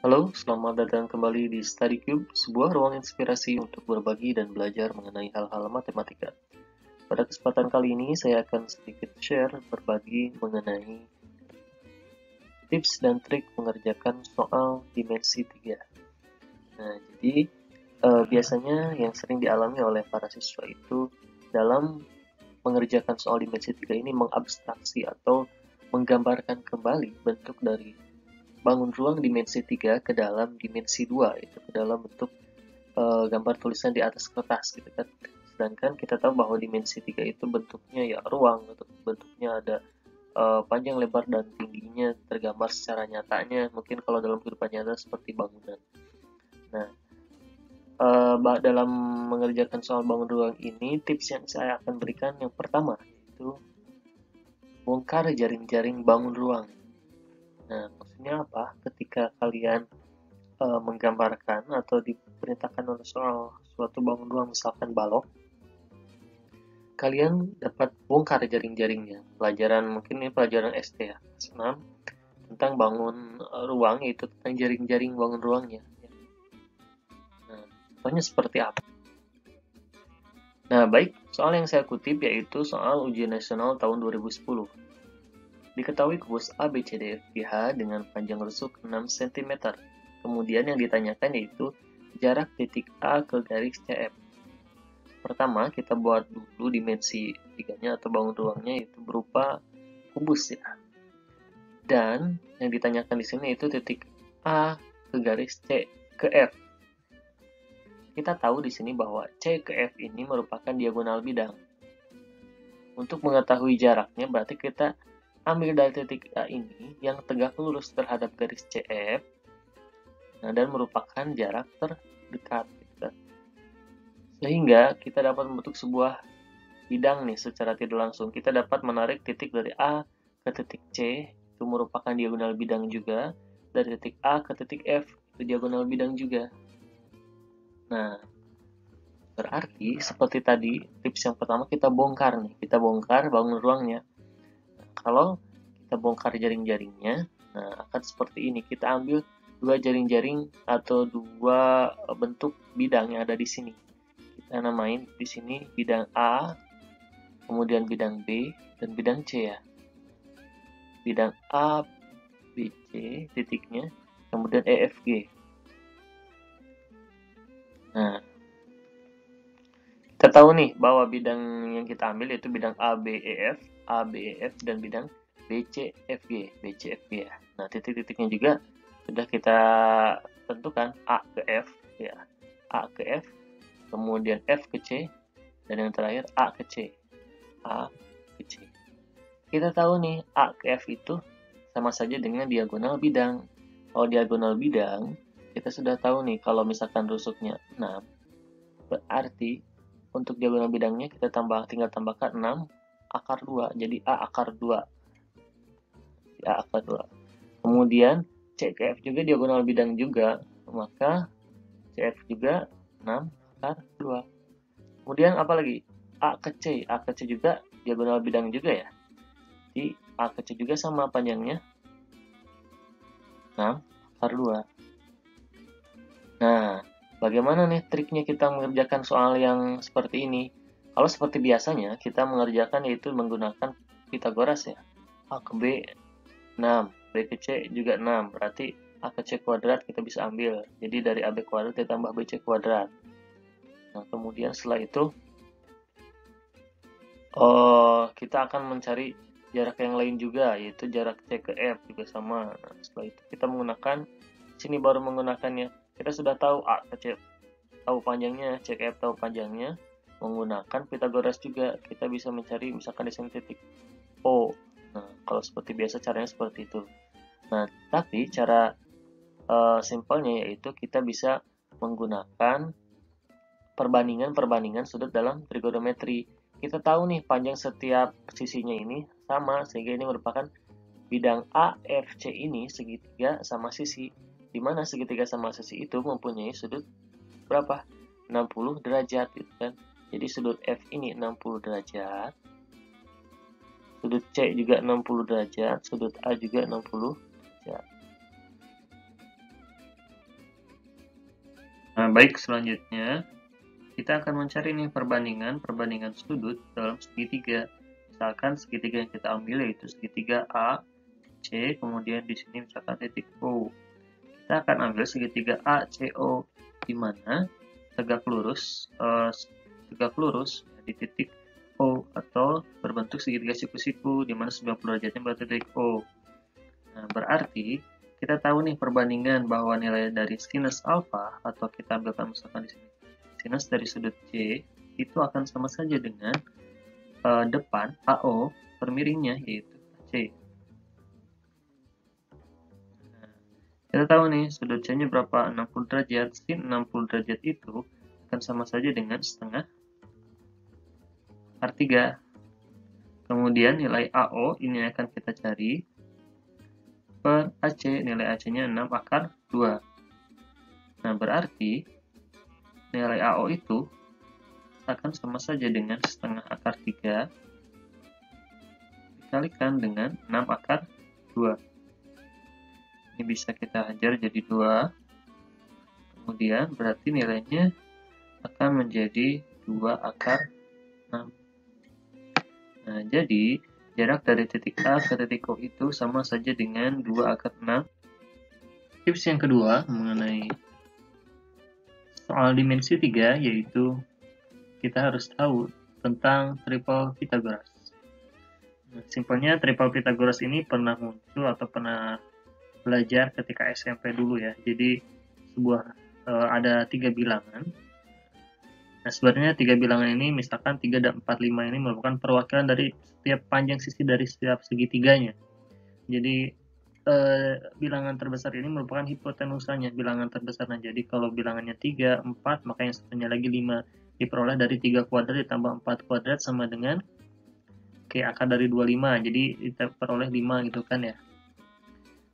Halo, selamat datang kembali di Study Cube, sebuah ruang inspirasi untuk berbagi dan belajar mengenai hal-hal matematika. Pada kesempatan kali ini, saya akan sedikit share berbagi mengenai tips dan trik mengerjakan soal dimensi 3. Nah, jadi biasanya yang sering dialami oleh para siswa itu dalam mengerjakan soal dimensi 3 ini mengabstraksi atau menggambarkan kembali bentuk dari bangun ruang dimensi 3 ke dalam dimensi 2, itu ke dalam bentuk gambar tulisan di atas kertas gitu kan. Sedangkan kita tahu bahwa dimensi 3 itu bentuknya ya ruang, bentuknya ada panjang, lebar, dan tingginya tergambar secara nyatanya. Mungkin kalau dalam kehidupan nyata seperti bangunan. Nah, dalam mengerjakan soal bangun ruang ini, tips yang saya akan berikan yang pertama yaitu bongkar jaring-jaring bangun ruang. Nah, maksudnya apa? Ketika kalian menggambarkan atau diperintahkan untuk soal suatu bangun ruang, misalkan balok, kalian dapat bongkar jaring-jaringnya. Pelajaran mungkin ini pelajaran SD ya, kelas 6, tentang bangun ruang, yaitu tentang jaring-jaring bangun ruangnya. Nah, contohnya seperti apa? Nah, baik, soal yang saya kutip yaitu soal ujian nasional tahun 2010. Diketahui kubus ABCDFGH dengan panjang rusuk 6 cm. Kemudian yang ditanyakan yaitu jarak titik A ke garis CF. Pertama, kita buat dulu dimensi 3-nya atau bangun ruangnya itu berupa kubus ya. Dan yang ditanyakan di sini itu titik A ke garis C ke F. Kita tahu di sini bahwa C ke F ini merupakan diagonal bidang. Untuk mengetahui jaraknya berarti kita ambil dari titik A ini yang tegak lurus terhadap garis CF, nah, dan merupakan jarak terdekat. Sehingga kita dapat membentuk sebuah bidang nih secara tidak langsung. Kita dapat menarik titik dari A ke titik C, itu merupakan diagonal bidang juga. Dari titik A ke titik F, itu diagonal bidang juga. Nah, berarti seperti tadi, tips yang pertama kita bongkar nih. Kita bongkar bangun ruangnya. Nah, kalau kita bongkar jaring-jaringnya, nah akan seperti ini. Kita ambil dua jaring-jaring atau dua bentuk bidang yang ada di sini. Kita namain di sini bidang A, kemudian bidang B, dan bidang C ya. Bidang A, B, C, titiknya, kemudian E, F, G. Nah, kita tahu nih bahwa bidang yang kita ambil yaitu bidang A, B, E, F, A, B, E, F, dan bidang B, C, F, G, B, C, F, G ya. Nah, titik-titiknya juga sudah kita tentukan, A ke F, ya, A ke F, kemudian F ke C, dan yang terakhir A ke C. A ke C. Kita tahu nih, A ke F itu sama saja dengan diagonal bidang. Kalau diagonal bidang, kita sudah tahu nih, kalau misalkan rusuknya 6, berarti untuk diagonal bidangnya kita tinggal tambahkan 6 akar 2, jadi A akar 2. A akar 2. Kemudian C ke F juga diagonal bidang juga, maka CF juga 6 akar 2. Kemudian apa lagi? A ke C. A ke C juga diagonal bidang juga ya. Jadi A ke C juga sama panjangnya 6 akar 2. Nah, bagaimana nih triknya kita mengerjakan soal yang seperti ini? Kalau seperti biasanya, kita mengerjakan yaitu menggunakan Pitagoras ya. A ke B 6, B ke C juga 6, berarti A ke C kuadrat kita bisa ambil. Jadi dari AB kuadrat ditambah BC kuadrat. Nah, kemudian setelah itu kita akan mencari jarak yang lain juga, yaitu jarak C ke F juga sama. Nah, setelah itu kita menggunakan, sini baru menggunakannya. Kita sudah tahu A ke C tahu panjangnya, C ke F tahu panjangnya. Menggunakan Pitagoras juga, kita bisa mencari misalkan di sini titik O. Nah, kalau seperti biasa caranya seperti itu. Nah, tapi cara simpelnya yaitu kita bisa menggunakan perbandingan sudut dalam trigonometri. Kita tahu nih panjang setiap sisinya ini sama, sehingga ini merupakan bidang AFC ini segitiga sama sisi, di mana segitiga sama sisi itu mempunyai sudut berapa? 60 derajat gitu kan. Jadi sudut F ini 60 derajat, sudut C juga 60 derajat, sudut A juga 60 derajat. Baik, selanjutnya kita akan mencari nih perbandingan sudut dalam segitiga. Misalkan segitiga yang kita ambil yaitu segitiga A, C, kemudian di sini misalkan titik O. Kita akan ambil segitiga ACO, di mana tegak lurus di titik O, atau berbentuk segitiga siku-siku, di mana 90 derajatnya pada titik O. Nah, berarti kita tahu nih perbandingan bahwa nilai dari sinus alfa, atau kita ambilkan misalkan di sini sinus dari sudut C, itu akan sama saja dengan depan AO per miringnya, yaitu AC. Nah, kita tahu nih sudut C-nya berapa? 60 derajat. Sin 60 derajat itu akan sama saja dengan setengah R3. Kemudian nilai AO ini akan kita cari per AC. Nilai AC-nya 6 akar 2. Nah, berarti nilai AO itu akan sama saja dengan setengah akar 3 dikalikan dengan 6 akar 2. Ini bisa kita hajar jadi 2. Kemudian berarti nilainya akan menjadi 2 akar 6. Nah, jadi jarak dari titik A ke titik O itu sama saja dengan 2 akar 6. Tips yang kedua mengenai soal dimensi 3, yaitu kita harus tahu tentang triple Pythagoras. Nah, simpelnya triple Pythagoras ini pernah muncul atau pernah belajar ketika SMP dulu ya. Jadi ada 3 bilangan. Nah, sebenarnya 3 bilangan ini, misalkan 3 dan 4, 5 ini merupakan perwakilan dari setiap panjang sisi dari setiap segitiganya. Jadi bilangan terbesar ini merupakan hipotenusanya, bilangan terbesar. Nah, jadi kalau bilangannya 3, 4, maka yang satunya lagi 5 diperoleh dari 3 kuadrat ditambah 4 kuadrat sama dengan akar dari 25. Jadi kita peroleh 5 gitu kan ya.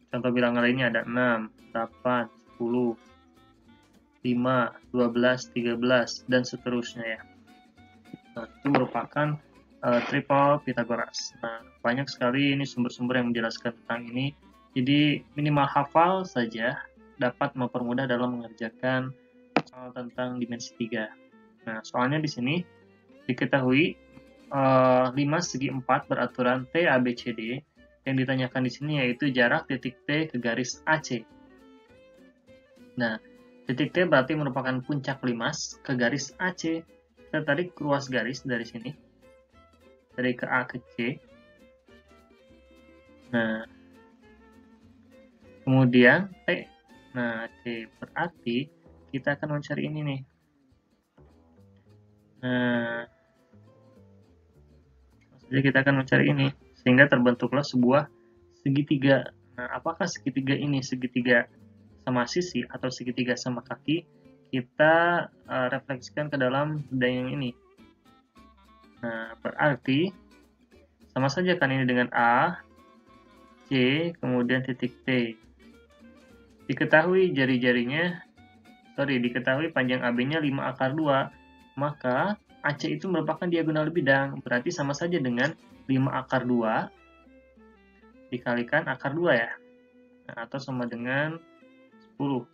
Contoh bilangan lainnya ada 6, 8, 10, 5, 12, 13, dan seterusnya ya. Nah, itu merupakan triple Pythagoras. Nah, banyak sekali ini sumber-sumber yang menjelaskan tentang ini. Jadi minimal hafal saja dapat mempermudah dalam mengerjakan soal tentang dimensi 3. Nah, soalnya di sini diketahui 5 segi 4 beraturan T, A, B, C, D. Yang ditanyakan di sini yaitu jarak titik T ke garis AC. Nah, titik T berarti merupakan puncak limas ke garis AC. Kita tarik ruas garis dari sini, dari ke A ke C. Nah, kemudian T. Nah, C berarti kita akan mencari ini nih. Nah, jadi kita akan mencari ini, sehingga terbentuklah sebuah segitiga. Nah, apakah segitiga ini segitiga sama sisi atau segitiga sama kaki? Kita refleksikan ke dalam benda yang ini. Nah, berarti sama saja kan ini dengan A, C, kemudian titik T. Diketahui diketahui panjang AB-nya 5 akar 2, maka AC itu merupakan diagonal bidang, berarti sama saja dengan 5 akar 2 dikalikan akar 2 ya, nah, atau sama dengan 10.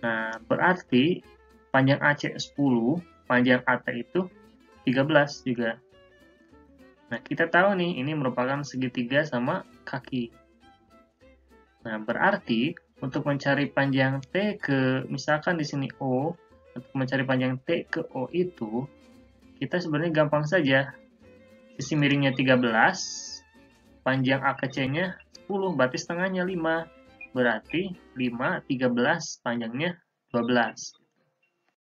Nah, berarti panjang AC 10, panjang AT itu 13 juga. Nah, kita tahu nih, ini merupakan segitiga sama kaki. Nah, berarti untuk mencari panjang T ke, misalkan di sini O, untuk mencari panjang T ke O itu, kita sebenarnya gampang saja. Sisi miringnya 13, panjang A ke C-nya 10, berarti setengahnya 5. Berarti 5, 13, panjangnya 12.